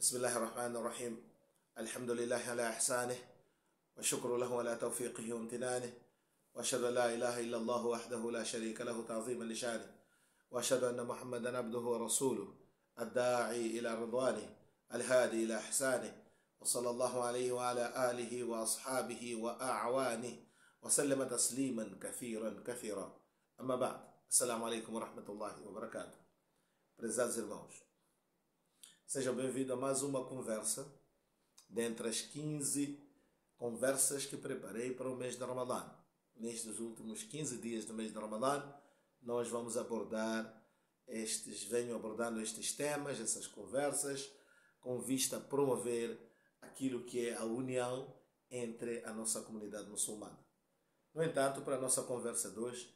بسم الله الرحمن الرحيم. الحمد لله على إحسانه والشكر له على توفيقه وامتنانه، وأشهد أن لا إله إلا الله وحده لا شريك له تعظيما لشانه، وأشهد أن محمدا عبده ورسوله الداعي إلى رضوانه الهادي إلى إحسانه، وصلى الله عليه وعلى آله وأصحابه وأعوانه وسلم تسليما كثيرا كثيرا. أما بعد، السلام عليكم ورحمة الله وبركاته. Prezados irmãos, sejam bem-vindos a mais uma conversa dentre as 15 conversas que preparei para o mês de Ramadã. Nestes últimos 15 dias do mês de Ramadã, nós vamos venho abordando estes temas, essas conversas, com vista a promover aquilo que é a união entre a nossa comunidade muçulmana. No entanto, para a nossa conversa de hoje,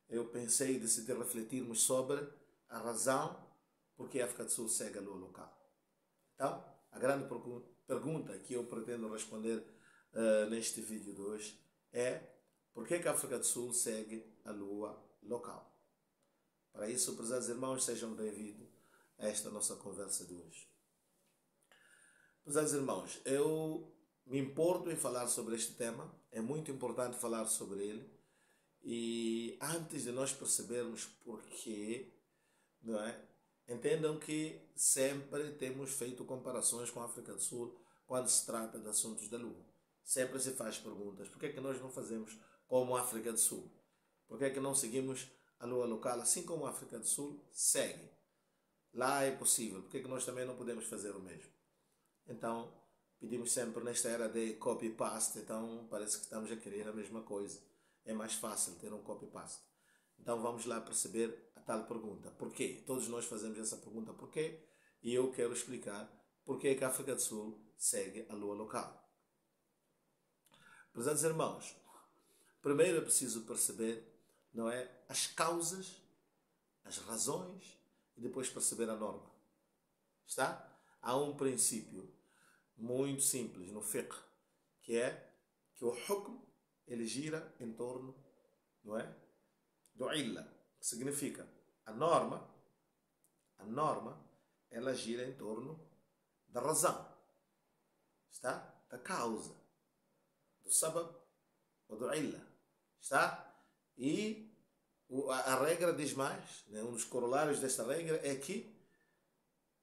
eu pensei e decidi refletirmos sobre a razão por que a África do Sul segue a lua local. Então, a grande pergunta que eu pretendo responder neste vídeo de hoje é: por que a África do Sul segue a lua local? Para isso, prezados irmãos, sejam bem-vindos a esta nossa conversa de hoje. Prezados irmãos, eu me importo em falar sobre este tema, é muito importante falar sobre ele, e antes de nós percebermos porquê, não é? Entendam que sempre temos feito comparações com a África do Sul quando se trata de assuntos da Lua. Sempre se faz perguntas: por que é que nós não fazemos como a África do Sul? Por que é que não seguimos a Lua local assim como a África do Sul segue? Lá é possível, por que é que nós também não podemos fazer o mesmo? Então, pedimos sempre nesta era de copy-paste, então parece que estamos a querer a mesma coisa. É mais fácil ter um copy-paste. Então vamos lá perceber a tal pergunta. Porquê? Todos nós fazemos essa pergunta porquê, e eu quero explicar porquê que a África do Sul segue a lua local. Prezados irmãos, primeiro é preciso perceber, não é, as causas, as razões, e depois perceber a norma. Está? Há um princípio muito simples no fiqh, que é que o hukm, ele gira em torno, não é, do illa, que significa a norma, ela gira em torno da razão, está? Da causa, do sabab ou do illa, está? E a regra diz mais, né? Um dos corolários desta regra é que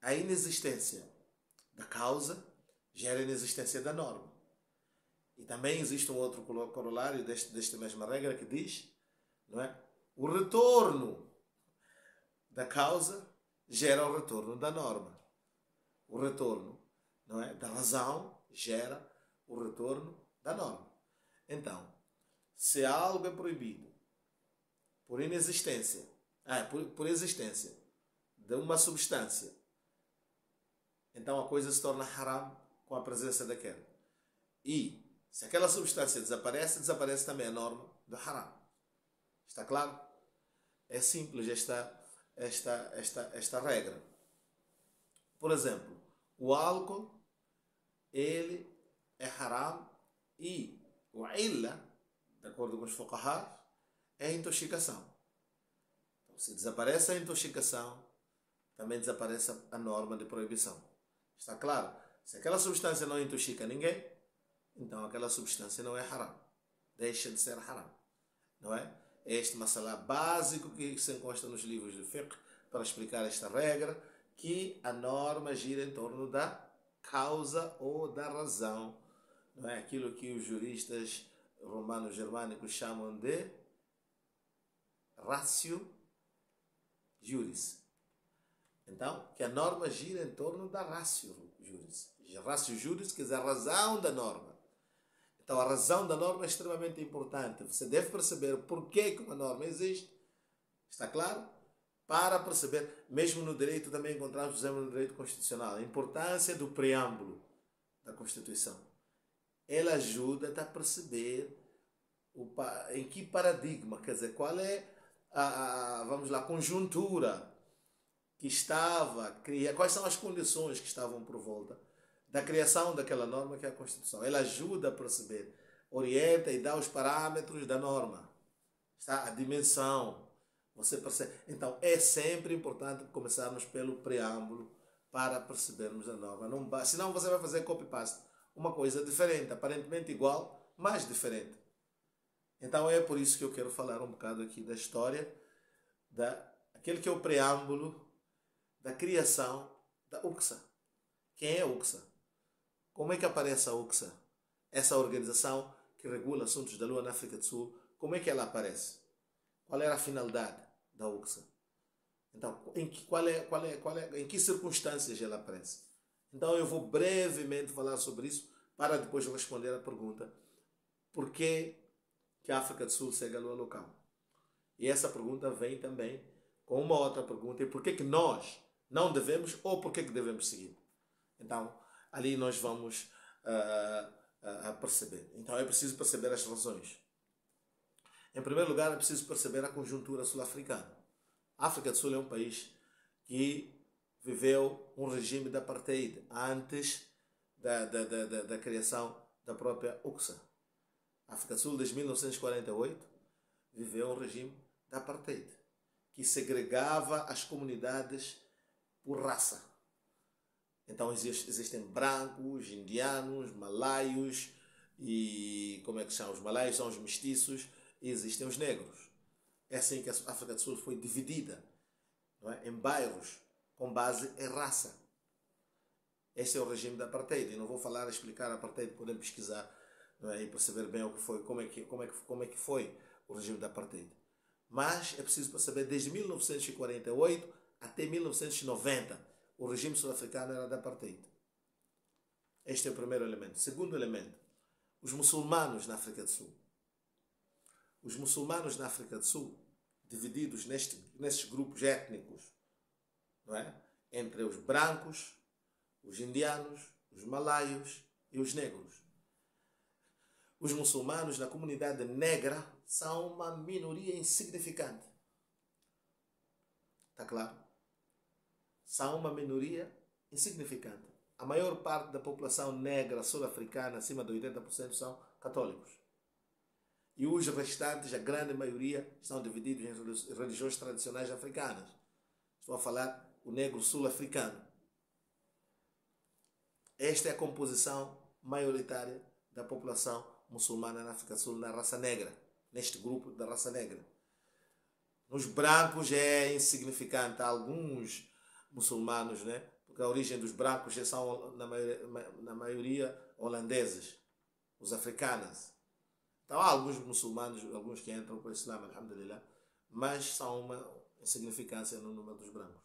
a inexistência da causa gera a inexistência da norma. E também existe um outro corolário desta mesma regra que diz, não é? O retorno da causa gera o retorno da norma. O retorno, não é, da razão gera o retorno da norma. Então, se algo é proibido por inexistência, por existência de uma substância, então a coisa se torna haram com a presença daquela. E se aquela substância desaparece, desaparece também a norma do haram. Está claro? É simples esta regra. Por exemplo, o álcool, ele é haram, e o illa, de acordo com os fuqahá, é a intoxicação. Então, se desaparece a intoxicação, também desaparece a norma de proibição. Está claro? Se aquela substância não intoxica ninguém, então aquela substância não é haram. Deixa de ser haram. Não é? É este masalá básico que se encontra nos livros de fiqh para explicar esta regra, que a norma gira em torno da causa ou da razão. Não é? Aquilo que os juristas romanos germânicos chamam de ratio juris. Então, que a norma gira em torno da ratio juris. Ratio juris quer dizer a razão da norma. Então, a razão da norma é extremamente importante. Você deve perceber por que uma norma existe. Está claro? Para perceber, mesmo no direito também encontramos, por exemplo, no direito constitucional, a importância do preâmbulo da Constituição. Ela ajuda a perceber em que paradigma, quer dizer, qual é a conjuntura que estava, quais são as condições que estavam por volta da criação daquela norma que é a Constituição. Ela ajuda a perceber, orienta e dá os parâmetros da norma. Está? A dimensão. Você percebe? Então, é sempre importante começarmos pelo preâmbulo para percebermos a norma. Não, senão você vai fazer copy-paste. Uma coisa diferente, aparentemente igual, mas diferente. Então é por isso que eu quero falar um bocado aqui da história, aquele que é o preâmbulo da criação da UCSA. Quem é a UCSA? Como é que aparece a UCSA? Essa organização que regula assuntos da Lua na África do Sul, como é que ela aparece? Qual era a finalidade da UCSA? Então, em que circunstâncias ela aparece? Então eu vou brevemente falar sobre isso para depois responder a pergunta: por que a África do Sul segue a Lua local? E essa pergunta vem também com uma outra pergunta: e por que nós não devemos ou por que devemos seguir? Então, ali nós vamos perceber. Então é preciso perceber as razões. Em primeiro lugar, é preciso perceber a conjuntura sul-africana. A África do Sul é um país que viveu um regime de apartheid antes da criação da própria UCSA. A África do Sul, desde 1948, viveu um regime de apartheid, que segregava as comunidades por raça. Então existem brancos, indianos, malaios, e como é que são? Os malaios são os mestiços, e existem os negros. É assim que a África do Sul foi dividida, não é? Em bairros com base em raça. Este é o regime da apartheid. Eu não vou explicar a apartheid, podem pesquisar, não é? E perceber bem o que foi, como é que foi o regime da apartheid. Mas é preciso perceber, desde 1948 até 1990, o regime sul-africano era da apartheid. Este é o primeiro elemento. Segundo elemento, os muçulmanos na África do Sul. Os muçulmanos na África do Sul, divididos nestes grupos étnicos, não é? Entre os brancos, os indianos, os malaios e os negros. Os muçulmanos na comunidade negra são uma minoria insignificante. Está claro? São uma minoria insignificante. A maior parte da população negra sul-africana, acima de 80%, são católicos. E os restantes, a grande maioria, estão divididos em religiões tradicionais africanas. Estou a falar o negro sul-africano. Esta é a composição maioritária da população muçulmana na África do Sul, na raça negra, neste grupo da raça negra. Nos brancos é insignificante. Há alguns muçulmanos, né? Porque a origem dos brancos são, na maioria, holandeses, os africanos. Então há alguns muçulmanos, alguns que entram para o Islã, alhamdulillah, mas são uma insignificância no número dos brancos.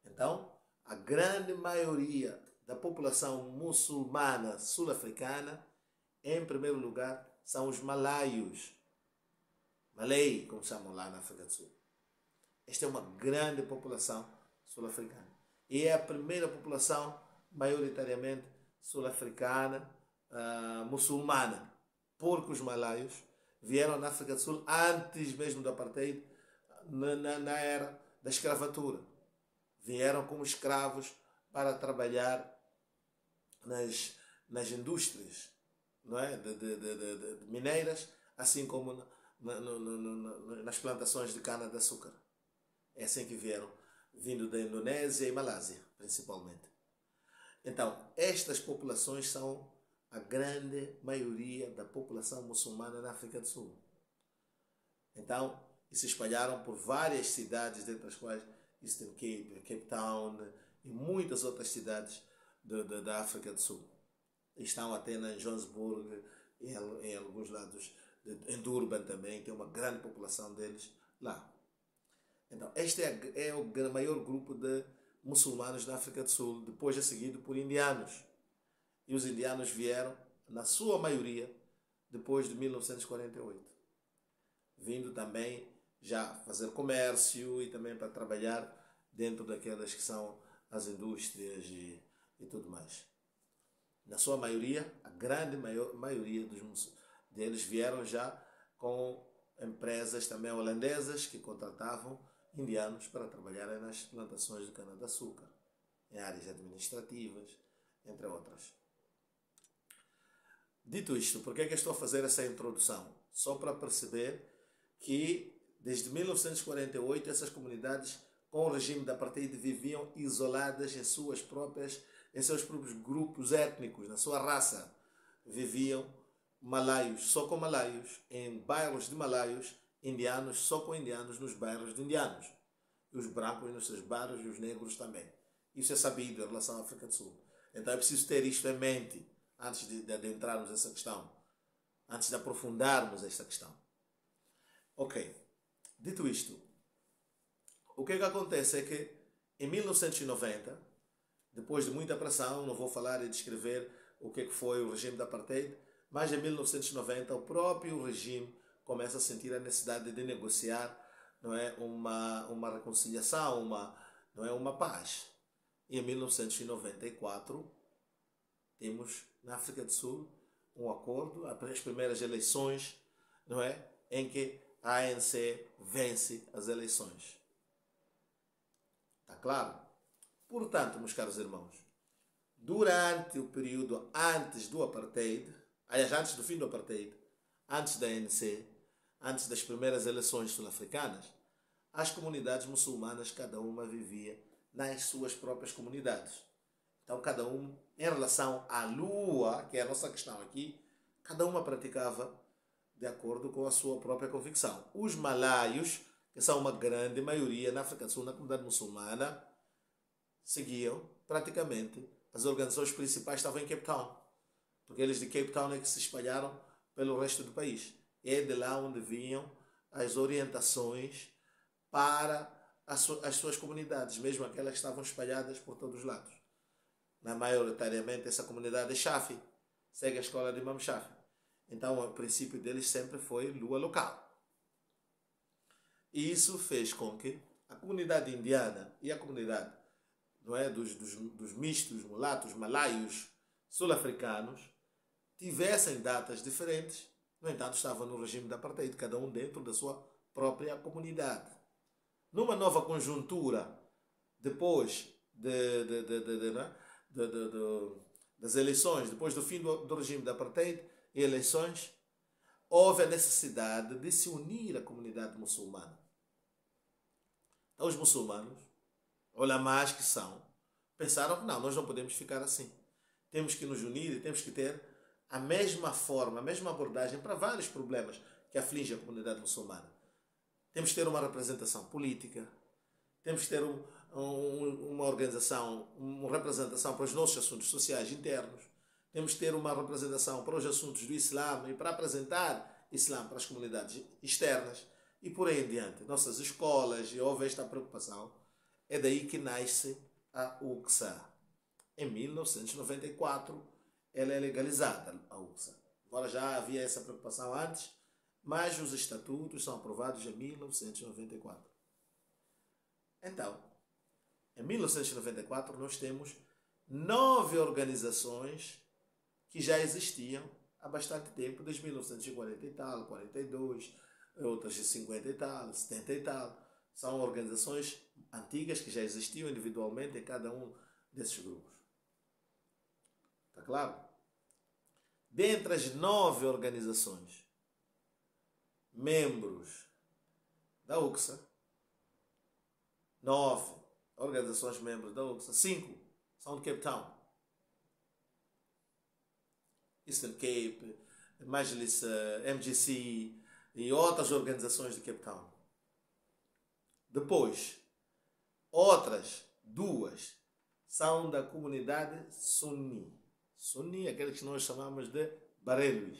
Então, a grande maioria da população muçulmana sul-africana, em primeiro lugar, são os malaios. Malay, como chamam lá na África do Sul. Esta é uma grande população sul-africana. E é a primeira população maioritariamente sul-africana, muçulmana. Porque os malaios vieram na África do Sul antes mesmo do apartheid, na era da escravatura. Vieram como escravos para trabalhar nas indústrias, não é? de mineiras, assim como nas plantações de cana-de-açúcar. É assim que vieram, vindo da Indonésia e Malásia, principalmente. Então, estas populações são a grande maioria da população muçulmana na África do Sul. Então, e se espalharam por várias cidades, dentre as quais Eastern Cape, Cape Town e muitas outras cidades da África do Sul. Estão até em Johannesburg, em alguns lados, em Durban também, tem uma grande população deles lá. Então, este é o maior grupo de muçulmanos na África do Sul, depois é seguido por indianos. E os indianos vieram, na sua maioria, depois de 1948. Vindo também já fazer comércio e também para trabalhar dentro daquelas que são as indústrias e tudo mais. Na sua maioria, a grande maioria deles vieram já com empresas também holandesas que contratavam indianos para trabalharem nas plantações de cana-de-açúcar, em áreas administrativas, entre outras. Dito isto, por que é que eu estou a fazer essa introdução? Só para perceber que desde 1948 essas comunidades com o regime da apartheid viviam isoladas em seus próprios grupos étnicos, na sua raça. Viviam malaios só com malaios, em bairros de malaios, indianos só com indianos nos bairros de indianos. E os brancos nos seus bairros e os negros também. Isso é sabido em relação à África do Sul. Então é preciso ter isto em mente antes de adentrarmos nessa questão, antes de aprofundarmos esta questão. Ok, dito isto, o que acontece é que em 1990, depois de muita pressão, não vou falar e descrever o que foi o regime da apartheid, mas em 1990 o próprio regime começa a sentir a necessidade de negociar, não é, uma reconciliação, não é, uma paz. E em 1994 temos na África do Sul um acordo, as primeiras eleições, não é, em que a ANC vence as eleições. Está claro? Portanto, meus caros irmãos, durante o período antes do apartheid, aliás, antes do fim do apartheid, antes da ANC, antes das primeiras eleições sul-africanas, as comunidades muçulmanas, cada uma vivia nas suas próprias comunidades. Então, cada um, em relação à lua, que é a nossa questão aqui, cada uma praticava de acordo com a sua própria convicção. Os malaios, que são uma grande maioria na África do Sul, na comunidade muçulmana, seguiam praticamente as organizações principais estavam em Cape Town, porque eles de Cape Town é que se espalharam pelo resto do país. É de lá onde vinham as orientações para as suas comunidades, mesmo aquelas que estavam espalhadas por todos os lados. Maioritariamente essa comunidade é Shafi, segue a escola de Imam Shafi. Então o princípio deles sempre foi lua local. E isso fez com que a comunidade indiana e a comunidade, não é, dos mistos, mulatos, malaios, sul-africanos, tivessem datas diferentes. No entanto, estavam no regime da apartheid, cada um dentro da sua própria comunidade. Numa nova conjuntura, depois das eleições, depois do fim do regime da apartheid e eleições, houve a necessidade de se unir à comunidade muçulmana. Então, os muçulmanos, ulamás que são, pensaram que não, nós não podemos ficar assim. Temos que nos unir e temos que ter a mesma forma, a mesma abordagem para vários problemas que afligem a comunidade muçulmana. Temos que ter uma representação política, temos que ter uma organização, uma representação para os nossos assuntos sociais internos, temos que ter uma representação para os assuntos do Islã e para apresentar Islã para as comunidades externas e por aí em diante. Nossas escolas, e houve esta preocupação, é daí que nasce a UCSA. Em 1994, ela é legalizada, a UCSA. Agora já havia essa preocupação antes, mas os estatutos são aprovados em 1994. Então, em 1994, nós temos 9 organizações que já existiam há bastante tempo, desde 1940 e tal, 42, outras de 50 e tal, 70 e tal. São organizações antigas que já existiam individualmente em cada um desses grupos. Está claro? Dentre as 9 organizações membros da UCSA, 9 organizações membros da UCSA, 5 são de Cape Town. Eastern Cape, Majlis, MGC e outras organizações de Cape Town. Depois, outras 2 são da comunidade Sunni. Sunni, aqueles que nós chamamos de Bareilles.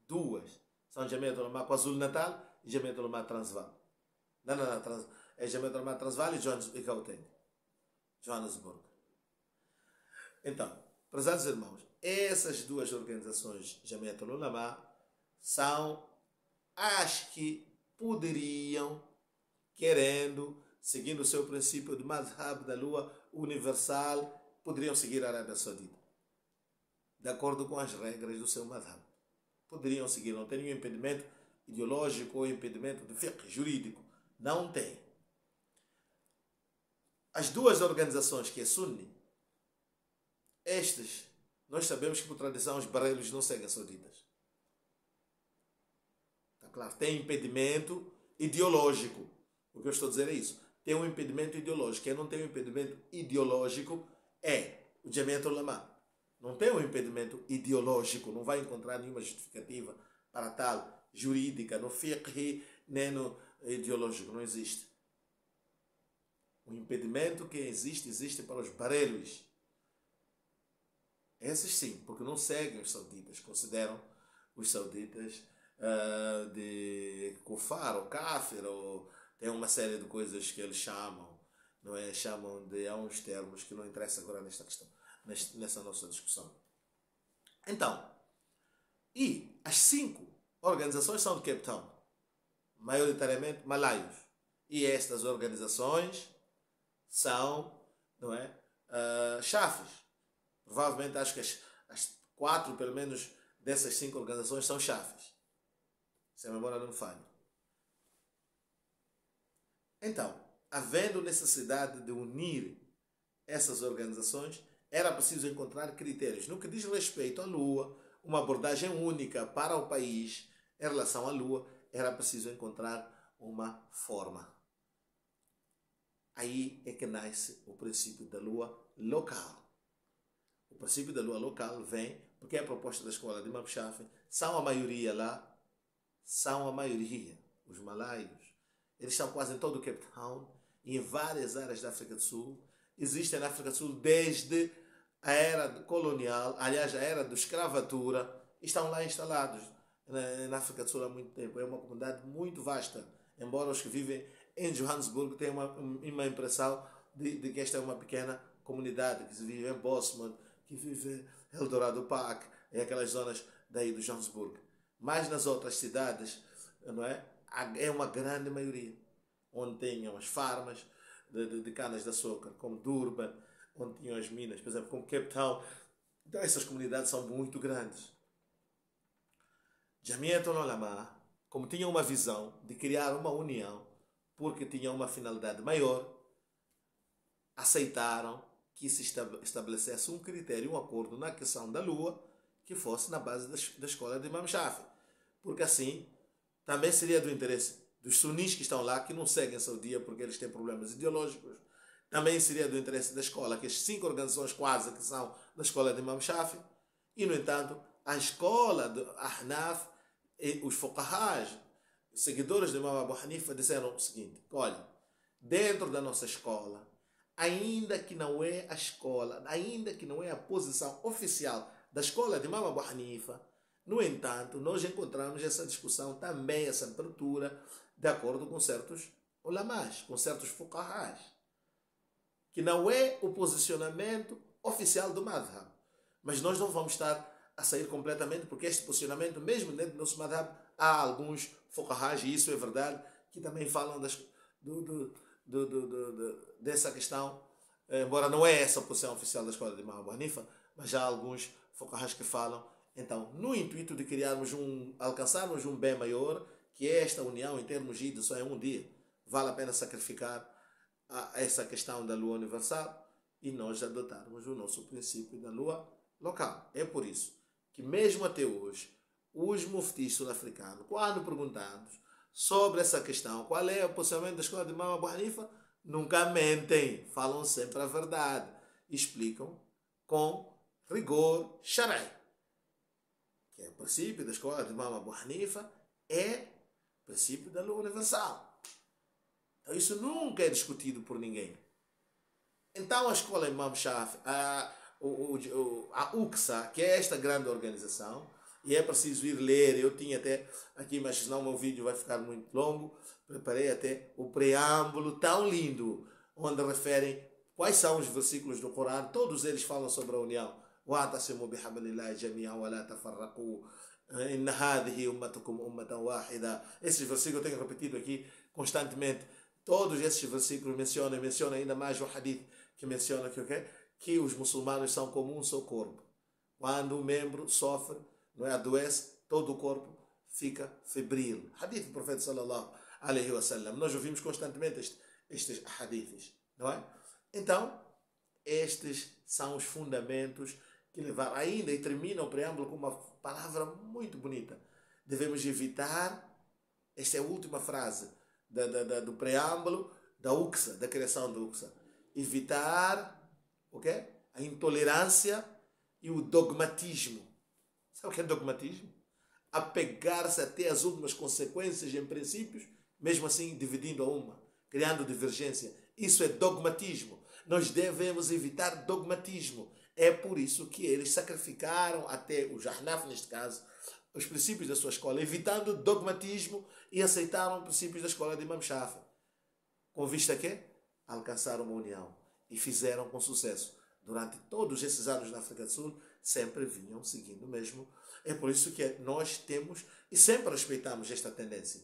2 são Jamiat Ulama KwaZulu-Natal e Jamiat Ulama Transvaal. Não, é Jamiat Ulama Transvaal e Gauteng, Johannesburg. Então, prezados irmãos, essas 2 organizações, Jamiat Ulama, são as que poderiam, querendo, seguindo o seu princípio de Madhab da Lua universal, poderiam seguir a Arábia Saudita, de acordo com as regras do seu Madhab. Poderiam seguir, não tem nenhum impedimento ideológico ou impedimento de fiqh jurídico. Não tem. As 2 organizações que é Sunni, estas, nós sabemos que por tradição os Bareilles não seguem sauditas. Está claro? Tem impedimento ideológico. O que eu estou a dizer é isso. tem um impedimento ideológico. Quem não tem um impedimento ideológico é o Jamiat Ulama. Não tem um impedimento ideológico, não vai encontrar nenhuma justificativa para tal, jurídica, no fiqh, nem no ideológico, não existe. O impedimento que existe para os barelhos. Esses sim, porque não seguem os sauditas, consideram os sauditas de kufar ou kafir, ou tem uma série de coisas que eles chamam, não é? Chamam de há uns termos que não interessa agora nesta questão, nessa nossa discussão. Então, e as 5 organizações são de Cape Town, maioritariamente malaios. E estas organizações são, não é, chafes. Provavelmente acho que as 4, pelo menos, dessas 5 organizações são chafes. Se a memória não me falha. Então, havendo necessidade de unir essas organizações, era preciso encontrar critérios. No que diz respeito à Lua, uma abordagem única para o país em relação à Lua, era preciso encontrar uma forma. Aí é que nasce o princípio da Lua local. O princípio da Lua local vem porque é a proposta da escola de Imam Shafi, são a maioria lá, são a maioria, os malaios. Eles estão quase em todo o Cape Town e em várias áreas da África do Sul. Existem na África do Sul desde a era colonial, aliás, a era da escravatura, estão lá instalados na África do Sul há muito tempo. É uma comunidade muito vasta, embora os que vivem em Johannesburg tenham uma impressão de que esta é uma pequena comunidade, que se vive em Bosman, que vive em Eldorado Park, em aquelas zonas daí do Johannesburg. Mas nas outras cidades, não é? É uma grande maioria, onde tinham as farmas de canas de açúcar, como Durban, onde tinham as minas, por exemplo, como Cape Town. Então essas comunidades são muito grandes. Jamiat Ulama, como tinha uma visão de criar uma união, porque tinha uma finalidade maior, aceitaram que se estabelecesse um critério, um acordo na questão da Lua, que fosse na base da escola de Imam Shafi. Porque assim, também seria do interesse dos sunis que estão lá, que não seguem Saudia porque eles têm problemas ideológicos. Também seria do interesse da escola, que as 5 organizações quase que são da escola de Imam Shafi. E, no entanto, a escola de Ahnaf, os fuqahás, os seguidores de Imam Abu Hanifa, disseram o seguinte: olha, dentro da nossa escola, ainda que não é a escola, ainda que não é a posição oficial da escola de Imam Abu Hanifa, no entanto, nós encontramos essa discussão também, essa abertura, de acordo com certos ulamás, com certos fuqahás, que não é o posicionamento oficial do madhab. Mas nós não vamos estar a sair completamente, porque este posicionamento, mesmo dentro do nosso madhab, há alguns fuqahás, e isso é verdade, que também falam dessa questão, embora não é essa a posição oficial da escola de Imam Abu Hanifa, mas há alguns fuqahás que falam. Então, no intuito de alcançarmos um bem maior, que é esta união em termos de só em um dia, vale a pena sacrificar essa questão da lua universal e nós adotarmos o nosso princípio da lua local. É por isso que mesmo até hoje, os muftis sul-africanos, quando perguntados sobre essa questão, qual é o posicionamento da escola de Imam Abu Hanifa, nunca mentem, falam sempre a verdade, explicam com rigor shari. Que é o princípio da escola de Imam Abu Hanifa, é o princípio da lua universal. Então isso nunca é discutido por ninguém. Então a escola Imam Shafi, a UCSA, que é esta grande organização, e é preciso ir ler, eu tinha até aqui, mas senão o meu vídeo vai ficar muito longo, preparei até o preâmbulo tão lindo, onde referem quais são os versículos do Corão, todos eles falam sobre a união. واعتصموا بحبل الله جميعا ولا تفرقوا إن هذه أمتكم أمة واحدة. Esses versículos eu tenho repetido aqui constantemente. Todos esses versículos mencionam ainda mais o hadith que menciona que os muçulmanos são como um só corpo. Quando um membro sofre, não é, adoece, todo o corpo fica febril. Hadith do profeta sallallahu alaihi wasallam. Nós ouvimos constantemente estes hadiths, não é? Então, estes são os fundamentos que levaram ainda, e termina o preâmbulo com uma palavra muito bonita. Devemos evitar, esta é a última frase do preâmbulo, da UCSA, da criação da UCSA. Evitar, ok? A intolerância e o dogmatismo. Sabe o que é dogmatismo? Apegar-se até as últimas consequências em princípios, mesmo assim dividindo a uma, criando divergência. Isso é dogmatismo. Nós devemos evitar dogmatismo. É por isso que eles sacrificaram, até os Ahnaf neste caso, os princípios da sua escola, evitando dogmatismo, e aceitaram os princípios da escola de Imam Shafi'i. Com vista a quê? Alcançaram uma união. E fizeram com sucesso. Durante todos esses anos na África do Sul, sempre vinham seguindo mesmo. É por isso que nós temos e sempre respeitamos esta tendência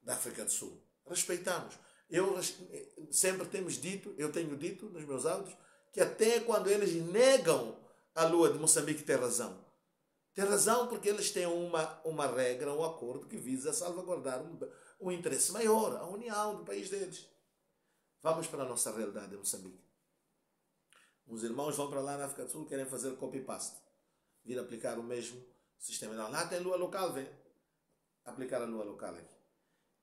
da África do Sul. Respeitamos. Sempre temos dito, eu tenho dito nos meus áudios, que até quando eles negam a lua de Moçambique, tem razão. Tem razão porque eles têm uma regra, um acordo que visa salvaguardar um interesse maior, a união do país deles. Vamos para a nossa realidade em Moçambique. Os irmãos vão para lá na África do Sul, querem fazer copy-paste. Vir aplicar o mesmo sistema. Não, lá tem lua local, vem aplicar a lua local aqui.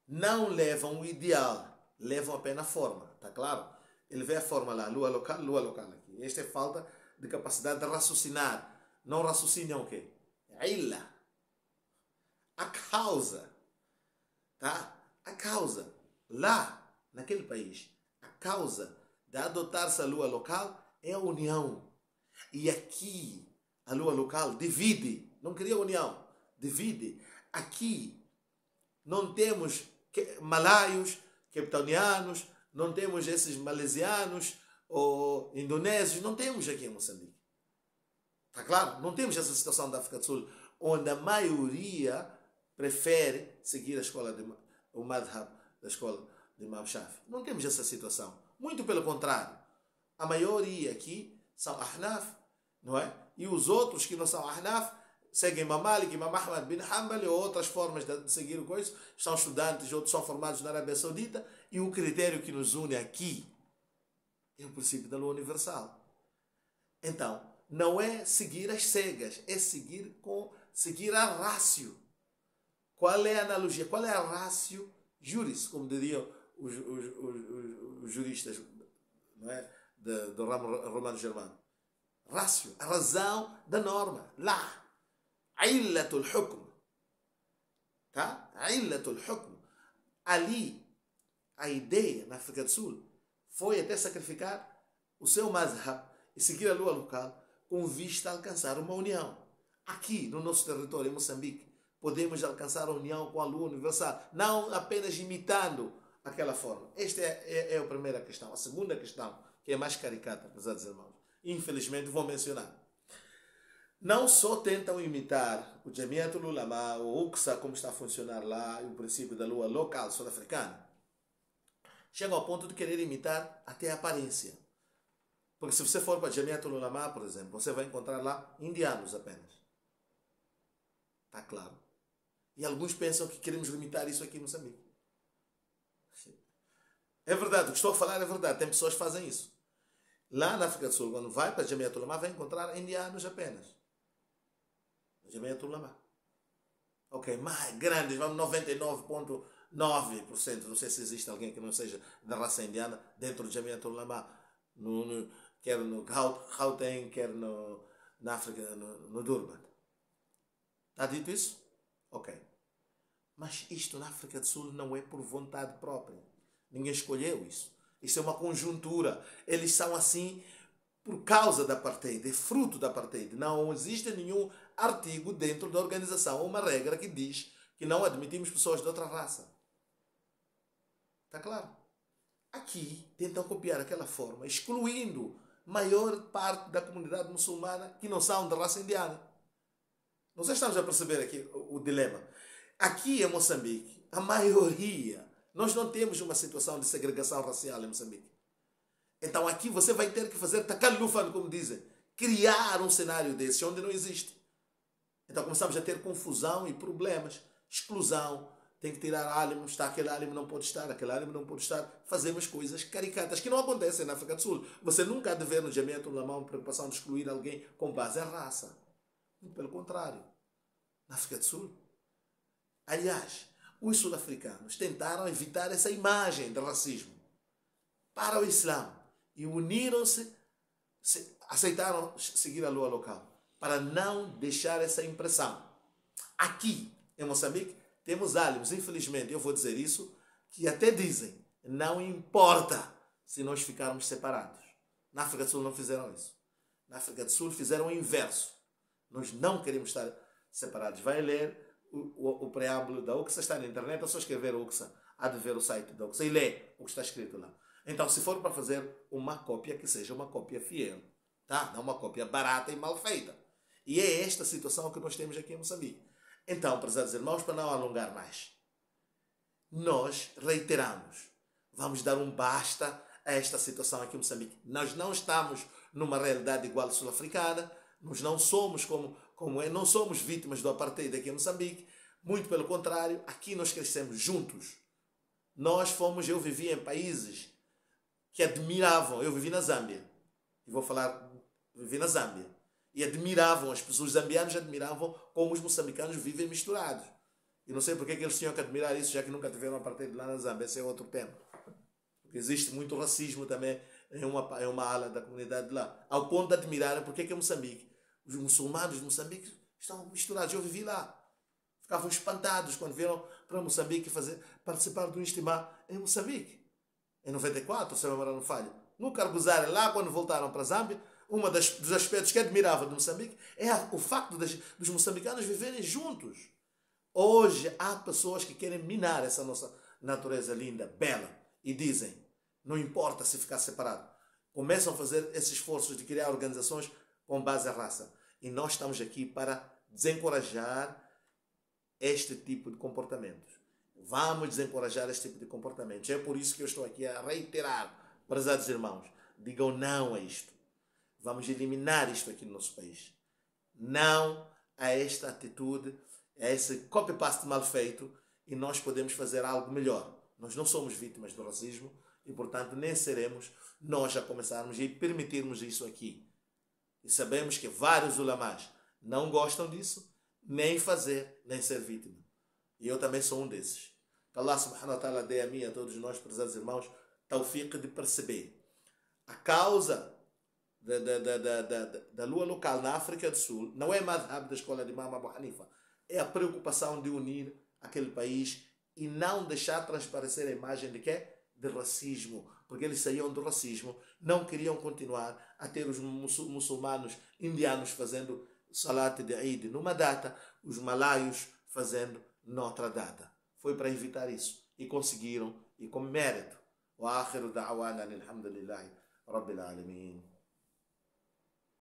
Não levam o ideal, levam apenas a forma, está claro? Ele vê a forma lá, lua local aqui. Esta é falta de capacidade de raciocinar. Não raciocinam o quê? Illa. A causa. Tá? A causa. Lá, naquele país, a causa de adotar-se a lua local é a união. E aqui, a lua local divide. Não cria união. Divide. Aqui, não temos malaios, capetonianos, não temos esses malesianos ou indonésios. Não temos aqui em Moçambique. Está claro? Não temos essa situação da África do Sul, onde a maioria prefere seguir a escola o madhab da escola de Imam Shafi'i. Não temos essa situação. Muito pelo contrário. A maioria aqui são Ahnaf, não é? E os outros que não são Ahnaf seguem Imam Malik, Imam Ahmad bin Hanbal ou outras formas de seguir o coisa. São estudantes, outros são formados na Arábia Saudita. E o critério que nos une aqui é o princípio da lua universal. Então, não é seguir as cegas, é seguir a ratio. Qual é a analogia? Qual é a ratio juris, como diriam os juristas, não é? do ramo romano-germano? Ratio, a razão da norma. Lá. Illatul hukm. Tá? Illatul hukm. Ali, a ideia na África do Sul foi até sacrificar o seu mazhab e seguir a lua local com vista a alcançar uma união. Aqui, no nosso território, em Moçambique, podemos alcançar a união com a lua universal, não apenas imitando aquela forma. Esta é a primeira questão. A segunda questão, que é mais caricata, pesados irmãos, infelizmente vou mencionar. Não só tentam imitar o Jamiatul Ulama, o UCSA, como está a funcionar lá, e o princípio da lua local sul-africana. Chegam ao ponto de querer imitar até a aparência. Porque se você for para Jamiatul Ulama, por exemplo, você vai encontrar lá indianos apenas. Está claro? E alguns pensam que queremos limitar isso aqui em Moçambique. É verdade, o que estou a falar é verdade. Tem pessoas que fazem isso. Lá na África do Sul, quando vai para Jamiatul Ulama, vai encontrar indianos apenas. Jamiatul Ulama. Ok, mais grandes, vamos 99,9%. Não sei se existe alguém que não seja da raça indiana dentro do Jamiatul Ulama. Quer no Gauteng, quer na África, no Durban. Está dito isso? Ok. Mas isto na África do Sul não é por vontade própria. Ninguém escolheu isso. Isso é uma conjuntura. Eles são assim por causa da apartheid, é fruto da apartheid. Não existe nenhum artigo dentro da organização ou uma regra que diz que não admitimos pessoas de outra raça. Está claro? Aqui tentam copiar aquela forma, excluindo maior parte da comunidade muçulmana que não são da raça indiana. Nós estamos a perceber aqui o dilema. Aqui em Moçambique, a maioria, nós não temos uma situação de segregação racial em Moçambique. Então aqui você vai ter que fazer takalufan, como dizem, criar um cenário desse onde não existe. Então começamos a ter confusão e problemas, exclusão. Tem que tirar álimo, está aquele álimo não pode estar, aquele álimo não pode estar. Fazemos coisas caricatas que não acontecem na África do Sul. Você nunca há de ver no Jamiatul Ulama uma preocupação de excluir alguém com base em raça. Muito pelo contrário. Na África do Sul. Aliás, os sul-africanos tentaram evitar essa imagem de racismo para o Islã e uniram-se, aceitaram seguir a lua local para não deixar essa impressão. Aqui em Moçambique temos álibs, infelizmente eu vou dizer isso, que até dizem, não importa se nós ficarmos separados. Na África do Sul não fizeram isso. Na África do Sul fizeram o inverso. Nós não queremos estar separados. Vai ler o preâmbulo da UCSA, está na internet, é só escrever UCSA, há de ver o site da UCSA e lê o que está escrito lá. Então, se for para fazer uma cópia, que seja uma cópia fiel, tá? Não uma cópia barata e mal feita. E é esta situação que nós temos aqui em Moçambique. Então, prezados irmãos, para não alongar mais, nós reiteramos, vamos dar um basta a esta situação aqui em Moçambique. Nós não estamos numa realidade igual à sul-africana, nós não somos não somos vítimas do apartheid aqui em Moçambique, muito pelo contrário, aqui nós crescemos juntos. Eu vivi em países que admiravam, eu vivi na Zâmbia, e vivi na Zâmbia, e admiravam, as pessoas zambianas admiravam como os moçambicanos vivem misturados. E não sei porque que eles tinham que admirar isso, já que nunca tiveram apartheid lá na Zâmbia, esse é outro tema. Porque existe muito racismo também em uma ala da comunidade lá, ao ponto de admirarem porque que em Moçambique os muçulmanos de Moçambique estão misturados. Eu vivi lá. Ficavam espantados quando vieram para Moçambique participar do Istimá em Moçambique. Em 94, se a memória não falha. No Carguzara, lá quando voltaram para a Zâmbia, dos aspectos que admirava de Moçambique é o facto dos moçambicanos viverem juntos. Hoje há pessoas que querem minar essa nossa natureza linda, bela, e dizem, não importa se ficar separado. Começam a fazer esses esforços de criar organizações com base à raça. E nós estamos aqui para desencorajar este tipo de comportamentos. Vamos desencorajar este tipo de comportamentos. É por isso que eu estou aqui a reiterar, prezados irmãos, digam não a isto. Vamos eliminar isto aqui no nosso país. Não a esta atitude, a esse copy-paste mal feito, e nós podemos fazer algo melhor. Nós não somos vítimas do racismo e, portanto, nem seremos nós a começarmos e permitirmos isso aqui. E sabemos que vários ulamás não gostam disso, nem fazer, nem ser vítima. E eu também sou um desses. Que Allah subhanahu wa ta'ala dê a mim e a todos nós, prezados irmãos, tawfiq de perceber. A causa da lua local na África do Sul não é madhab da escola de Imam Abu Hanifa. É a preocupação de unir aquele país e não deixar transparecer a imagem de quê? De racismo. Porque eles saíam do racismo, não queriam continuar a ter os muçulmanos indianos fazendo salat de Eid numa data, os malaios fazendo noutra data. Foi para evitar isso. E conseguiram, e com mérito. Wa akhiru da'wana alhamdulillahi rabbil alamin.